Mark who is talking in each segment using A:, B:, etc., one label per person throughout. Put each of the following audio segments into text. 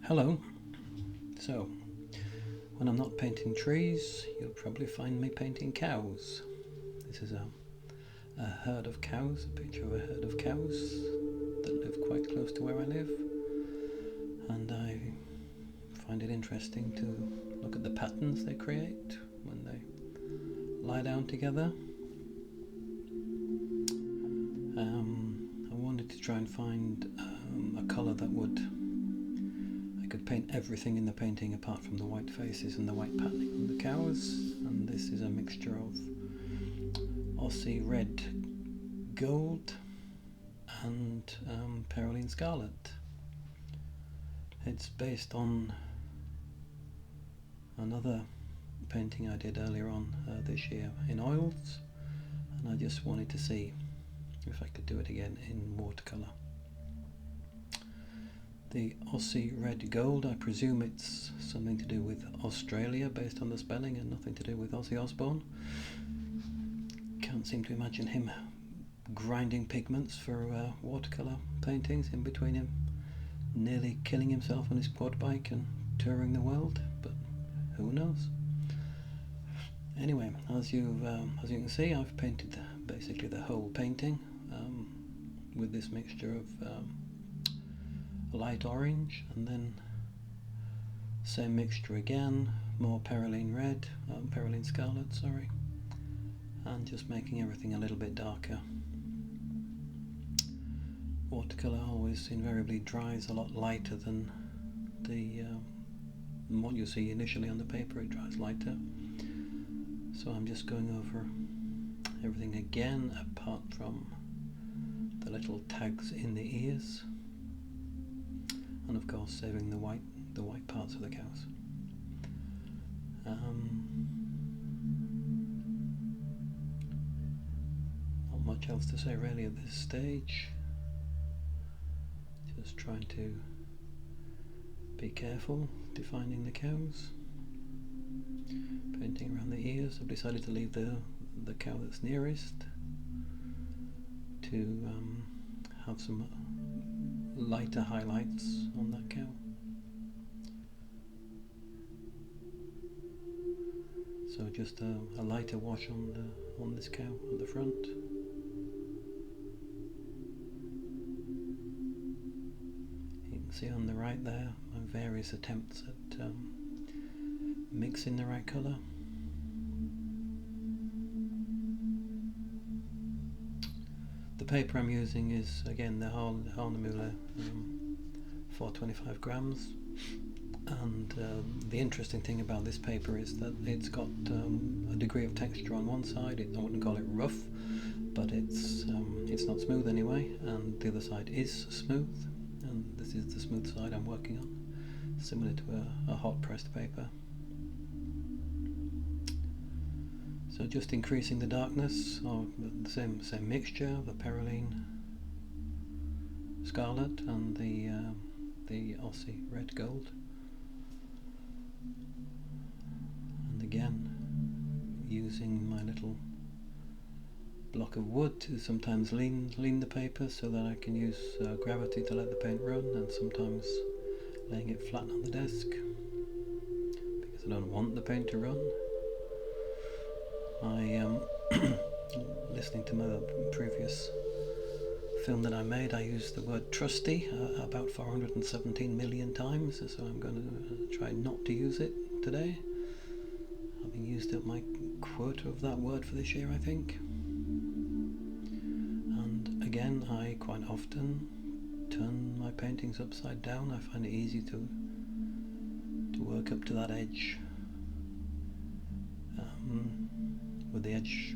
A: Hello. So, when I'm not painting trees, you'll probably find me painting cows. This is a herd of cows, a picture of a herd of cows that live quite close to where I live. And I find it interesting to look at the patterns they create when they lie down together. I wanted to try and find a colour that I could paint everything in the painting apart from the white faces and the white patterning on the cows, and this is a mixture of Aussie red gold and Peroline scarlet. It's based on another painting I did earlier on this year in oils, and I just wanted to see if I could do it again in watercolour. The Aussie red gold, I presume it's something to do with Australia based on the spelling and nothing to do with Ozzy Osbourne. Can't seem to imagine him grinding pigments for watercolour paintings, in between him nearly killing himself on his quad bike and touring the world, but who knows. Anyway, as you can see, I've painted basically the whole painting with this mixture of light orange, and then same mixture again, more Peroline red, Peroline scarlet, sorry, and just making everything a little bit darker. Watercolour always invariably dries a lot lighter than what you see initially on the paper. It dries lighter, so I'm just going over everything again apart from the little tags in the ears, and of course saving the white parts of the cows. Not much else to say really at this stage. Just trying to be careful defining the cows. Painting around the ears. I've decided to leave the cow that's nearest to have some lighter highlights on that cow. So just a lighter wash on this cow at the front. You can see on the right there my various attempts at mixing the right colour. The paper I'm using is again the Hahnemühle 425 grams, and the interesting thing about this paper is that it's got a degree of texture on one side. I wouldn't call it rough, but it's not smooth anyway, and the other side is smooth, and this is the smooth side I'm working on, similar to a hot pressed paper. So just increasing the darkness of the same mixture, the Peroline scarlet and the Aussie red gold, and again using my little block of wood to sometimes lean the paper so that I can use gravity to let the paint run, and sometimes laying it flat on the desk because I don't want the paint to run. Listening to my previous film that I made, I used the word trusty about 417 million times, so I'm going to try not to use it today, having used up my quota of that word for this year, I think. And again, I quite often turn my paintings upside down. I find it easy to work up to that edge,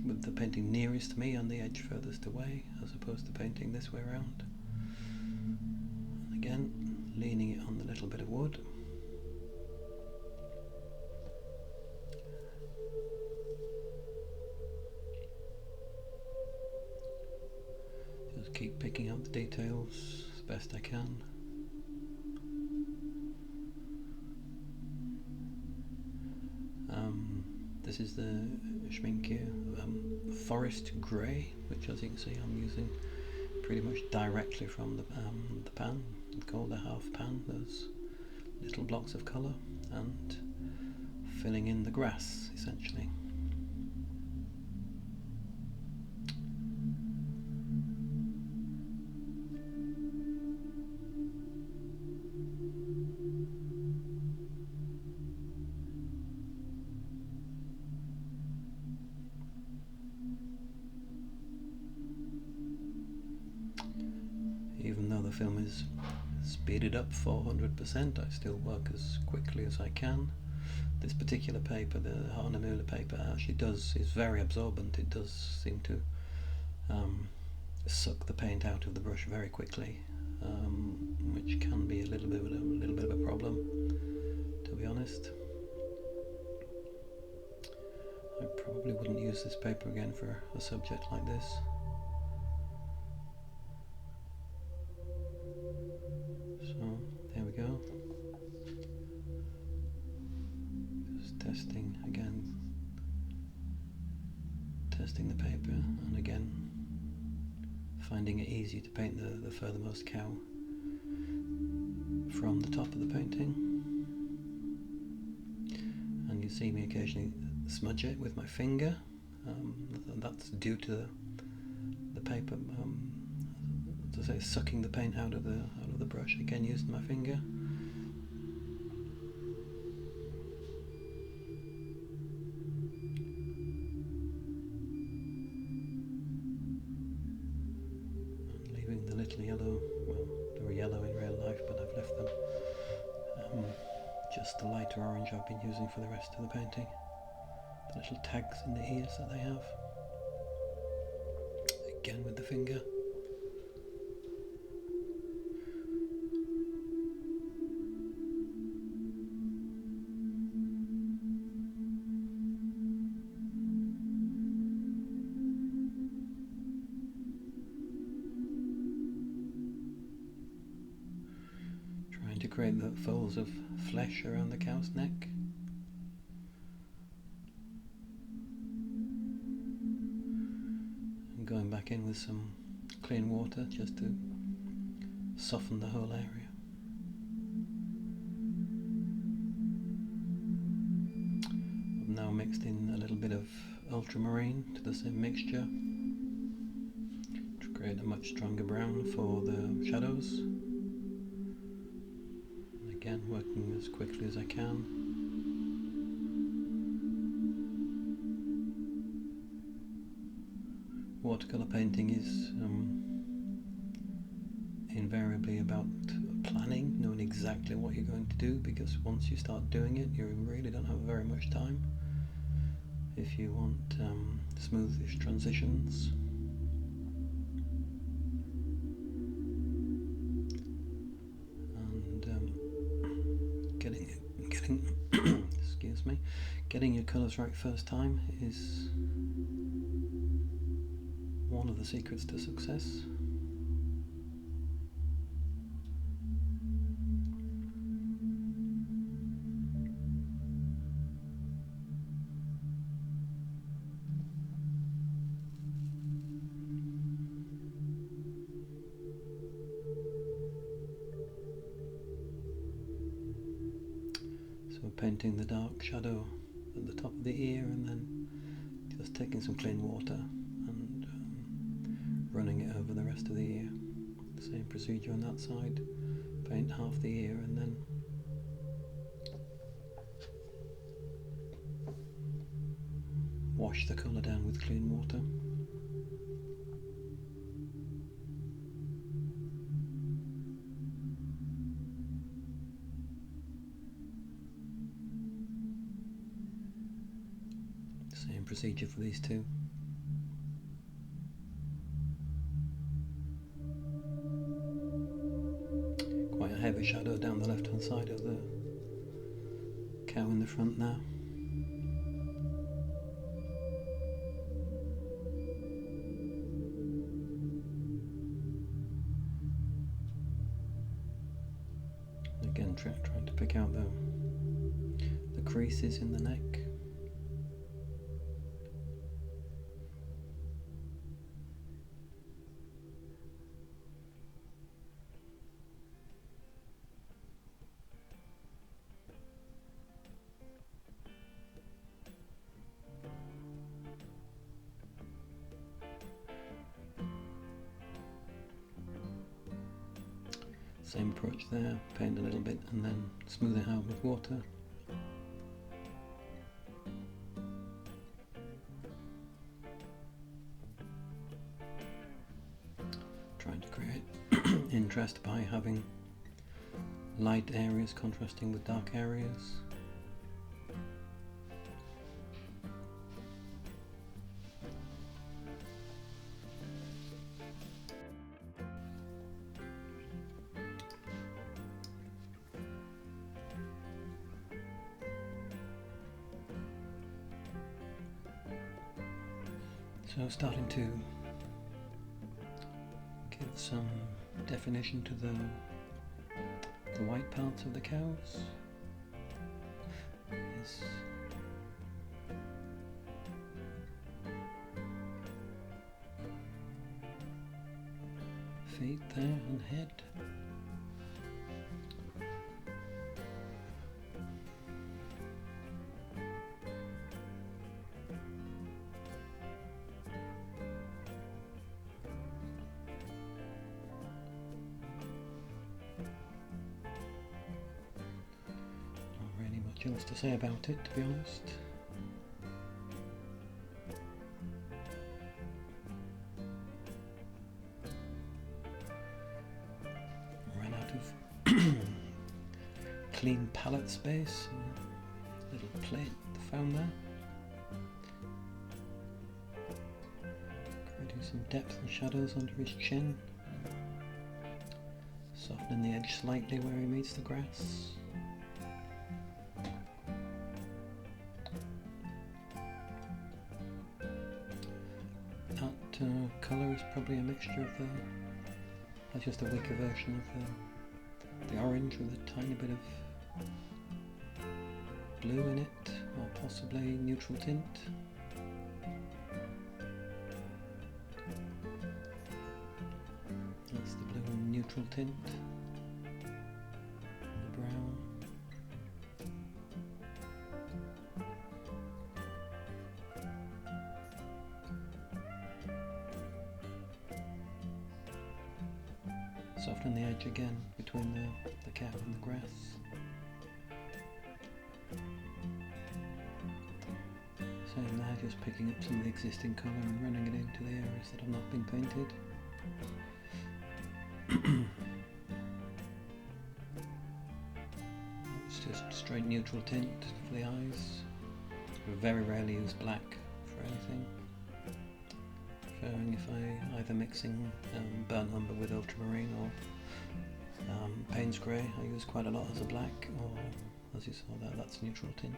A: with the painting nearest me and the edge furthest away, as opposed to painting this way around. And again, leaning it on the little bit of wood. Just keep picking up the details as best I can. This is the Schmincke Forest Grey, which, as you can see, I'm using pretty much directly from the pan. It's called a half pan. Those little blocks of colour and filling in the grass, essentially. Even though the film is speeded up 400%, I still work as quickly as I can. This particular paper, the Hanemühle paper, actually is very absorbent. It does seem to suck the paint out of the brush very quickly, which can be a little bit of a problem, to be honest. I probably wouldn't use this paper again for a subject like this. So there we go. Just testing again, testing the paper, and again finding it easy to paint the furthermost cow from the top of the painting. And you see me occasionally smudge it with my finger. That's due to the paper, as I say, sucking the paint out of the brush, again using my finger. And leaving the little yellow, well, they were yellow in real life, but I've left them just the lighter orange I've been using for the rest of the painting. The little tags in the ears that they have. Again with the finger. Trying to create the folds of flesh around the cow's neck. And going back in with some clean water just to soften the whole area. I've now mixed in a little bit of ultramarine to the same mixture to create a much stronger brown for the shadows. Again, working as quickly as I can. Watercolor painting is invariably about planning, knowing exactly what you're going to do, because once you start doing it, you really don't have very much time. If you want smoothish transitions, excuse me, getting your colours right first time is one of the secrets to success. So painting the dark shadow at the top of the ear, and then just taking some clean water and running it over the rest of the ear. Same procedure on that side. Paint half the ear and then wash the colour down with clean water. Same procedure for these two. Quite a heavy shadow down the left hand side of the cow in the front now. Again, trying to pick out the creases in the neck. Same approach there, paint a little bit and then smooth it out with water. Trying to create interest by having light areas contrasting with dark areas. So starting to give some definition to the white parts of the cows. His feet there and head. Else to say about it, to be honest. Ran out of clean palette space. Little plate found there. Creating some depth and shadows under his chin. Softening the edge slightly where he meets the grass. Colour is probably a mixture of that's just a weaker version of the orange with a tiny bit of blue in it, or possibly neutral tint. That's the blue and neutral tint. The brown. Soften the edge again between the cow and the grass. Same there, just picking up some of the existing colour and running it into the areas that have not been painted. It's just straight neutral tint for the eyes. We very rarely use black for anything. If I either mixing burnt umber with ultramarine or Payne's grey, I use quite a lot as a black, or as you saw there, that's neutral tint.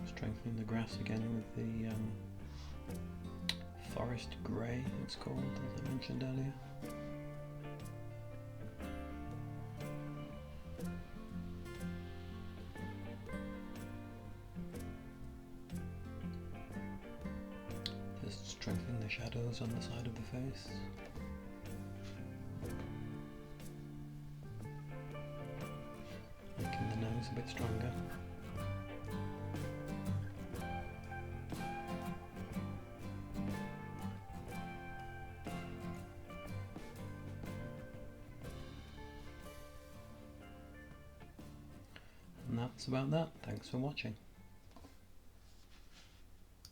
A: Strengthening the grass again with the forest grey, it's called, as I mentioned earlier. Strengthening the shadows on the side of the face. Making the nose a bit stronger. And that's about that. Thanks for watching.